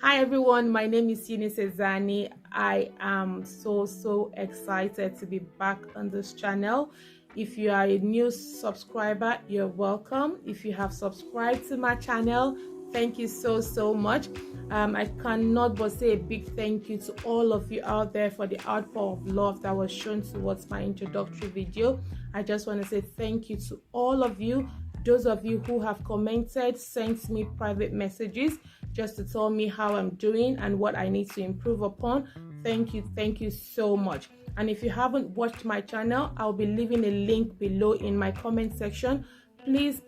Hi everyone, my name is Eunice Ezani. I am so excited to be back on this channel. If you are a new subscriber, you're welcome. If you have subscribed to my channel, thank you so much. I cannot but say a big thank you to all of you out there for the outpour of love that was shown towards my introductory video. I just want to say thank you to all of you. Those of you who have commented, sent me private messages just to tell me how I'm doing and what I need to improve upon. Thank you so much. And if you haven't watched my channel, I'll be leaving a link below in my comment section. Please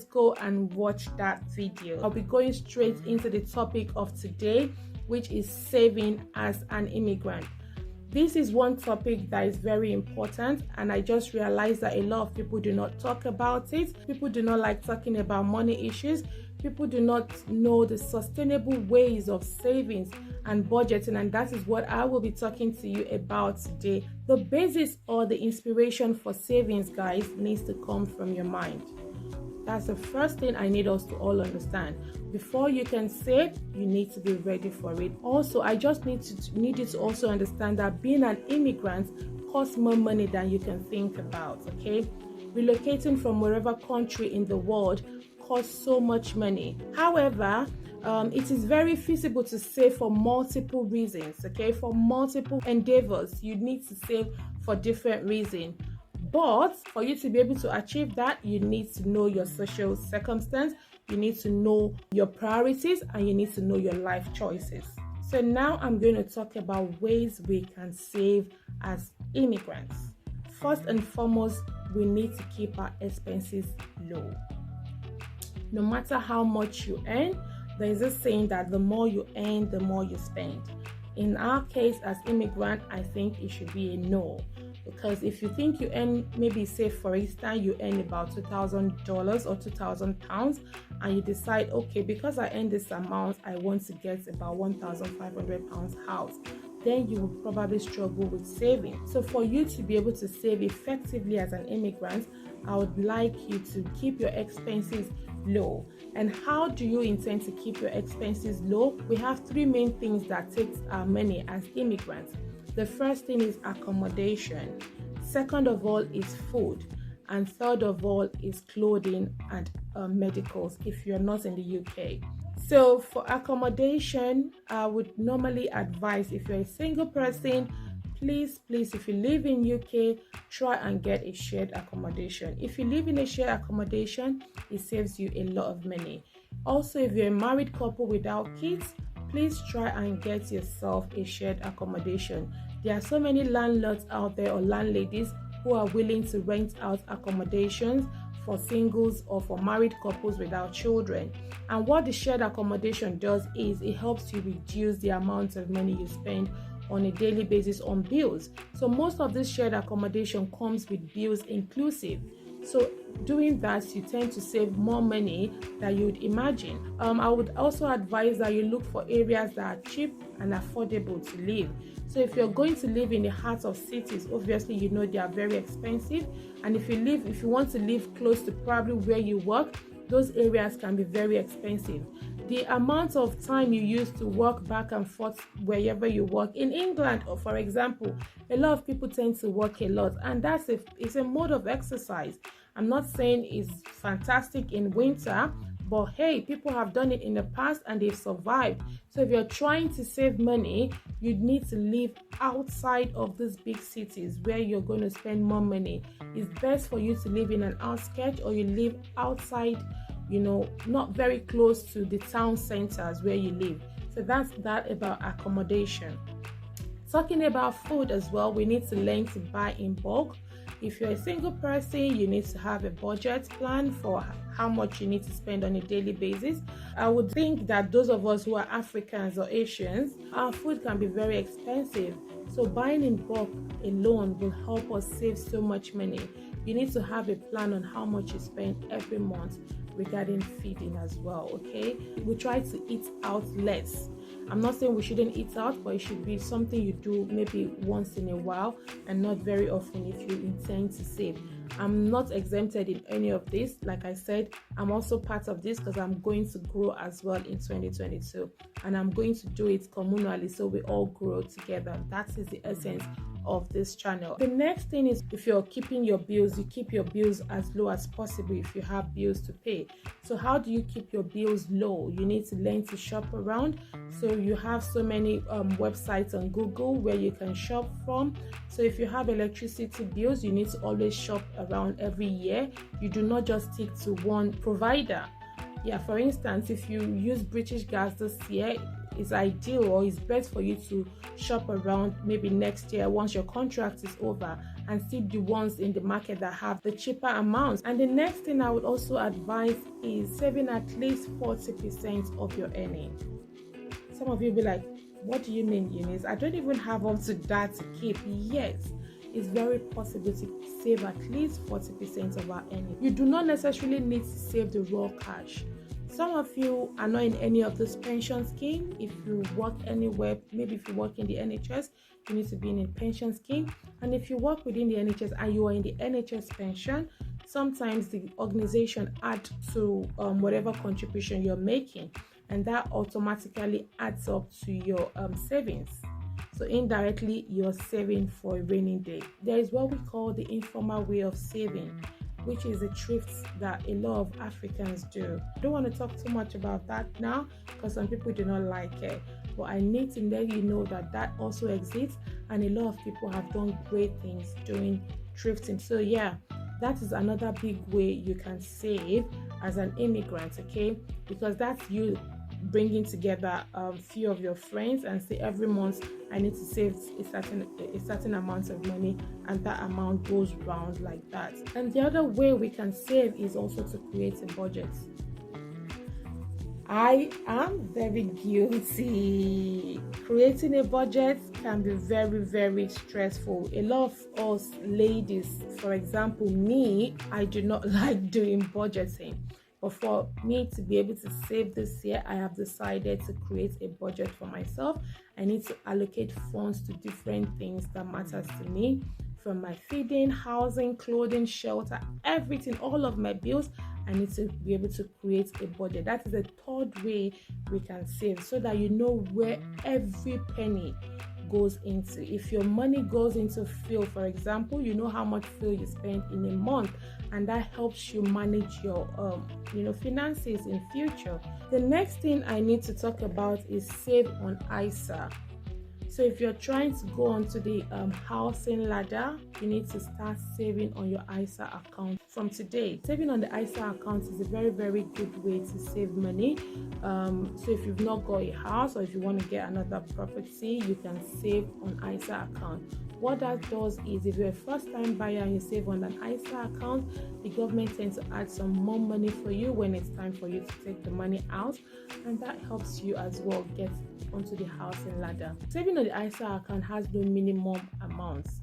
go and watch that video. I'll be going straight into the topic of today, which is saving as an immigrant. This is one topic that is very important, and I just realized that a lot of people do not talk about it. People do not like talking about money issues. People do not know the sustainable ways of savings and budgeting, and that is what I will be talking to you about today. The basis or the inspiration for savings, guys, needs to come from your mind. That's the first thing I need us to all understand. Before you can save, you need to be ready for it. Also, I just need you to also understand that being an immigrant costs more money than you can think about, okay? Relocating from wherever country in the world costs so much money. However, it is very feasible to save for multiple reasons, okay? For multiple endeavors, you need to save for different reasons. But for you to be able to achieve that, you need to know your social circumstance, you need to know your priorities, and you need to know your life choices. So now I'm going to talk about ways we can save as immigrants. First and foremost, we need to keep our expenses low. No matter how much you earn, there is a saying that the more you earn, the more you spend. In our case as immigrant, I think it should be a no. Because if you think you earn, maybe say for instance, you earn about $2,000 or £2,000, and you decide, okay, because I earn this amount, I want to get about £1,500 house, then you will probably struggle with saving. So for you to be able to save effectively as an immigrant, I would like you to keep your expenses low. And how do you intend to keep your expenses low? We have three main things that takes our money as immigrants. The first thing is accommodation. Second of all is food. And third of all is clothing and medicals if you're not in the UK. So for accommodation, I would normally advise, if you're a single person, please, if you live in UK, try and get a shared accommodation. If you live in a shared accommodation, it saves you a lot of money. Also, if you're a married couple without kids, please try and get yourself a shared accommodation. There are so many landlords out there or landladies who are willing to rent out accommodations for singles or for married couples without children. And what the shared accommodation does is it helps you reduce the amount of money you spend on a daily basis on bills. So most of this shared accommodation comes with bills inclusive. So doing that, you tend to save more money than you would imagine. I would also advise that you look for areas that are cheap and affordable to live. So if you're going to live in the heart of cities, obviously you know they are very expensive. And if you want to live close to probably where you work, those areas can be very expensive. The amount of time you use to walk back and forth wherever you work in England, or for example, a lot of people tend to walk a lot, and it's a mode of exercise. I'm not saying it's fantastic in winter, but hey, people have done it in the past and they've survived. So if you're trying to save money, you need to live outside of these big cities where you're going to spend more money. It's best for you to live in an outskirts, or you live outside, not very close to the town centers where you live. So that's that about accommodation. Talking about food as well, we need to learn to buy in bulk. If you're a single person, you need to have a budget plan for how much you need to spend on a daily basis. I would think that those of us who are Africans or Asians, our food can be very expensive. So buying in bulk alone will help us save so much money. You need to have a plan on how much you spend every month regarding feeding as well, okay? We try to eat out less. I'm not saying we shouldn't eat out, but it should be something you do maybe once in a while and not very often if you intend to save. I'm not exempted in any of this. Like I said, I'm also part of this because I'm going to grow as well in 2022, and I'm going to do it communally, so we all grow together. That is the essence of this channel. The next thing is, if you're keeping your bills, you keep your bills as low as possible if you have bills to pay. So how do you keep your bills low? You need to learn to shop around. So you have so many websites on Google where you can shop from. So if you have electricity bills, you need to always shop around every year. You do not just stick to one provider. Yeah, for instance, if you use British Gas this year, it's ideal or it's best for you to shop around maybe next year once your contract is over and see the ones in the market that have the cheaper amounts. And the next thing I would also advise is saving at least 40% of your earning. Some of you will be like, what do you mean, Eunice? I don't even have up to that to keep. Yes, it's very possible to save at least 40% of our earning. You do not necessarily need to save the raw cash. Some of you are not in any of this pension scheme. If you work anywhere, maybe if you work in the NHS, you need to be in a pension scheme. And if you work within the NHS and you are in the NHS pension, sometimes the organization adds to whatever contribution you're making, and that automatically adds up to your savings. So indirectly, you're saving for a rainy day. There is what we call the informal way of saving, which is a thrift that a lot of Africans do. I don't want to talk too much about that now because some people do not like it, but I need to let you know that that also exists, and a lot of people have done great things doing thrifting. So yeah, that is another big way you can save as an immigrant, okay? Because that's you bringing together a few of your friends and say, every month I need to save a certain amount of money, and that amount goes round like that. And the other way we can save is also to create a budget. I am very guilty. Creating a budget can be very, very stressful. A lot of us ladies, for example me, I do not like doing budgeting. But for me to be able to save this year, I have decided to create a budget for myself. I need to allocate funds to different things that matters to me, from my feeding, housing, clothing, shelter, everything, all of my bills. I need to be able to create a budget. That is the third way we can save, so that you know where every penny goes into. If your money goes into fuel, for example, you know how much fuel you spend in a month, and that helps you manage your finances in future. The next thing I need to talk about is save on ISA. So if you're trying to go onto the housing ladder, you need to start saving on your ISA account from today. Saving on the ISA account is a very, very good way to save money. So if you've not got a house, or if you want to get another property, you can save on ISA account. What that does is, if you're a first-time buyer and you save on an ISA account, the government tends to add some more money for you when it's time for you to take the money out, and that helps you as well get onto the housing ladder. Saving on the ISA account has no minimum amounts,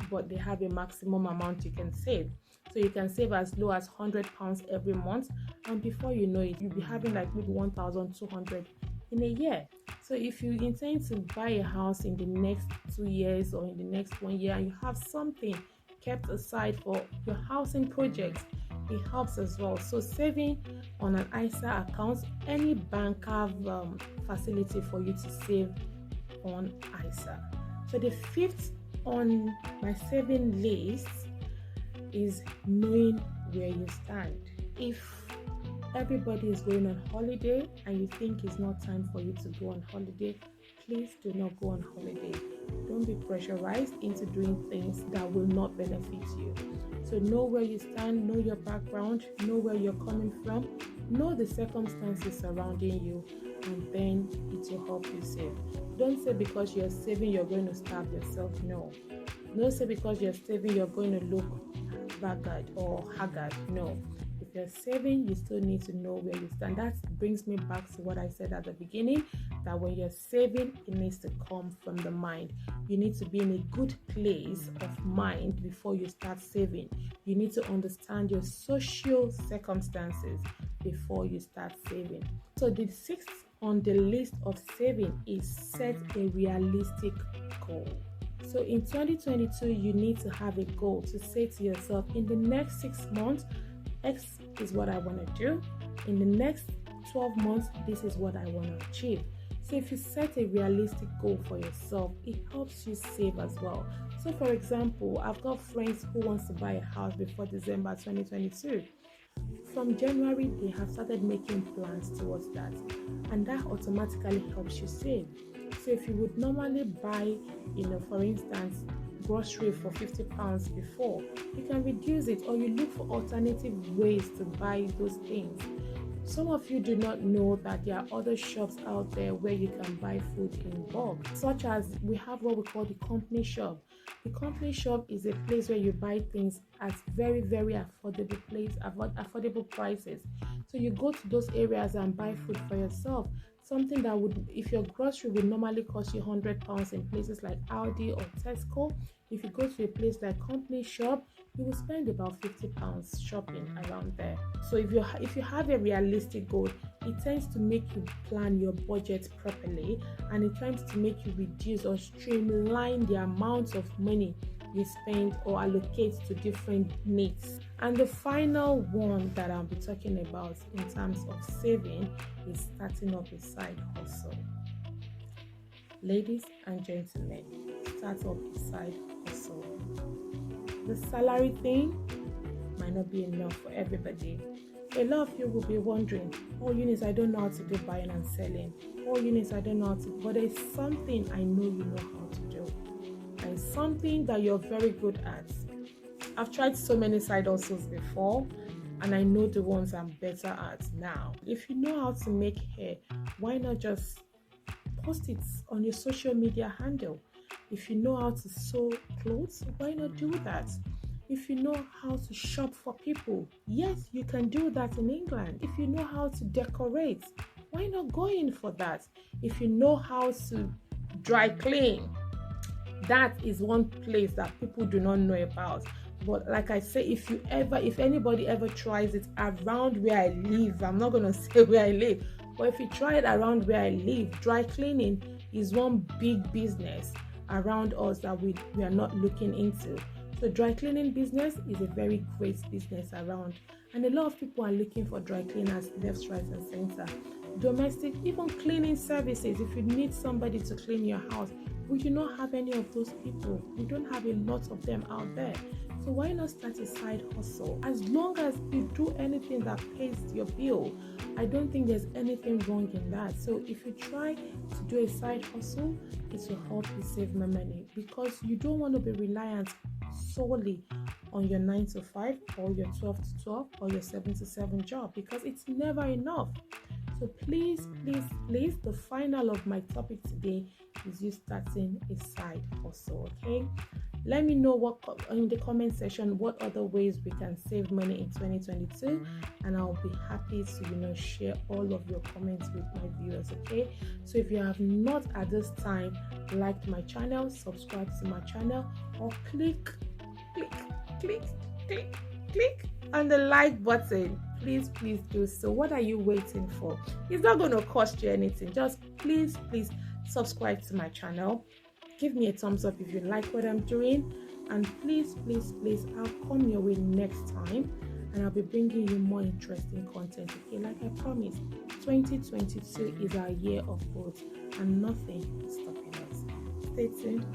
but they have a maximum amount you can save. So you can save as low as £100 every month, and before you know it, you'll be having like maybe 1,200 in a year. So if you intend to buy a house in the next 2 years or in the next 1 year, and you have something kept aside for your housing projects, it helps as well. So saving on an ISA account, any bank have facility for you to save on ISA. So the fifth on my saving list is knowing where you stand. If everybody is going on holiday and you think it's not time for you to go on holiday, please do not go on holiday. Don't be pressurized into doing things that will not benefit you. So know where you stand, know your background, know where you're coming from, know the circumstances surrounding you, and then it will help you save. Don't say because you're saving you're going to starve yourself. No. Don't say because you're saving you're going to look haggard or haggard. No. If you're saving, you still need to know where you stand. That brings me back to what I said at the beginning, that when you're saving, it needs to come from the mind. You need to be in a good place of mind before you start saving. You need to understand your social circumstances before you start saving. So the sixth on the list of saving is set a realistic goal. So in 2022, you need to have a goal to say to yourself, in the next 6 months, X is what I want to do. In the next 12 months, this is what I want to achieve. So if you set a realistic goal for yourself, it helps you save as well. So for example, I've got friends who wants to buy a house before December 2022. From January, they have started making plans towards that, and that automatically helps you save. So if you would normally buy, for instance, grocery for £50 before, you can reduce it, or you look for alternative ways to buy those things. Some of you do not know that there are other shops out there where you can buy food in bulk, such as we have what we call the company shop. The company shop is a place where you buy things at very, very affordable prices. So you go to those areas and buy food for yourself. Something that would, if your grocery would normally cost you £100 in places like Aldi or Tesco, if you go to a place like Company Shop, you will spend about £50 shopping around there. So if you have a realistic goal, it tends to make you plan your budget properly, and it tends to make you reduce or streamline the amount of money you spend or allocate to different needs. And the final one that I'll be talking about in terms of saving is starting up a side hustle. Ladies and gentlemen, start up a side hustle. The salary thing might not be enough for everybody. A lot of you will be wondering, oh Eunice, I don't know how to do buying and selling. Oh Eunice, I don't know how to, but there's something I know you know how to do. And something that you're very good at. I've tried so many side hustles before, and I know the ones I'm better at now. If you know how to make hair, why not just post it on your social media handle? If you know how to sew clothes, why not do that? If you know how to shop for people, yes, you can do that in England. If you know how to decorate, why not go in for that? If you know how to dry clean, that is one place that people do not know about. But like I say, if anybody ever tries it around where I live, I'm not going to say where I live, but if you try it around where I live, dry cleaning is one big business around us that we are not looking into. So dry cleaning business is a very great business around, and a lot of people are looking for dry cleaners left, right and center. Domestic, even cleaning services. If you need somebody to clean your house, we do not have any of those people. We don't have a lot of them out there. So why not start a side hustle? As long as you do anything that pays your bill, I don't think there's anything wrong in that. So if you try to do a side hustle, it will help you save more money, because you don't want to be reliant solely on your 9 to 5 or your 12 to 12 or your 7 to 7 job, because it's never enough. So please, the final of my topic today is you starting a side hustle, okay? Let me know in the comment section what other ways we can save money in 2022, and I'll be happy to share all of your comments with my viewers, okay? So if you have not at this time liked my channel, subscribe to my channel, or click on the like button. Please do so. What are you waiting for? It's not going to cost you anything. Just please subscribe to my channel. Give me a thumbs up if you like what I'm doing, and please, I'll come your way next time, and I'll be bringing you more interesting content, okay? Like I promised, 2022 is our year of growth, and nothing is stopping us. Stay tuned.